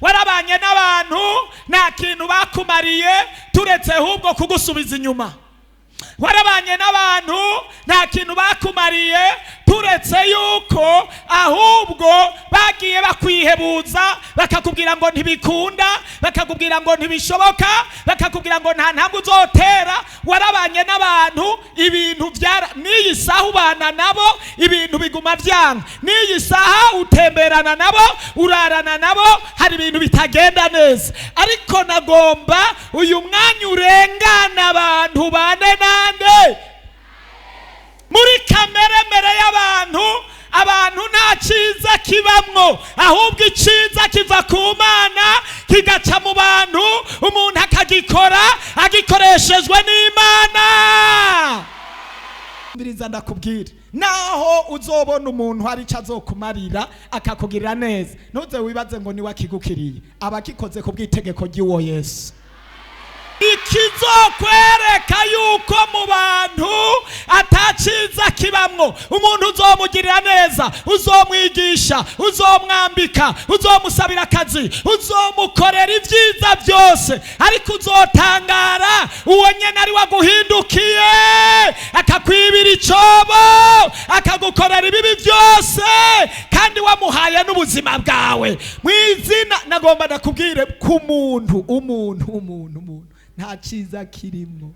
warabanye n'abantu nta kintu bakumariye turetse ahubwo kugusubiza inyuma. Warabanye n'abantu nta kintu bakumariye turetse yuko ahubwo bagiye bakwihebuza, bakakubwira ngo ntibikunda, bakakubwira ngo ntibishoboka, bakakubwira ngo nta ntambwe uzotera. Warabanye n'abantu ibintu n'iyi saha ubana nabo ibintu biguma vyanga, n'iyi saha utemberana nabo urarana nabo hari ibintu bitagenda neza. Ariko nagomba uyu mwanya urengana abantu bane nande muri kamere mere y'abantu. Abantu nta ciza kibamwo, ahubwo iciza kiva ku Mana kigaca mu bantu, umuntu akagikora agikoreshejwe n'Imana. Mbiriza ndakubwira, naho uzobona umuntu hari icyo azokumarira akakugirira neza, ntuze wibaze ngo ni wakigukiriye, abakikoze ku bw'itegeko ry'uwo Yesu. Ikizokwereka yuko mu bantu ataciza kibamwo, umuntu uzomugirira neza, uzomwigisha, uzomwambika, uzomusabira akazi, uzomukorera ibyiza byose, ariko uzotangara uwo nyene ari waguhindukiye akakwibira icobo akagukorera ibibi byose kandi wamuhaye n'ubuzima bwawe. Mwizina nagomba nakubwire ku muntu nta ciza kirimo.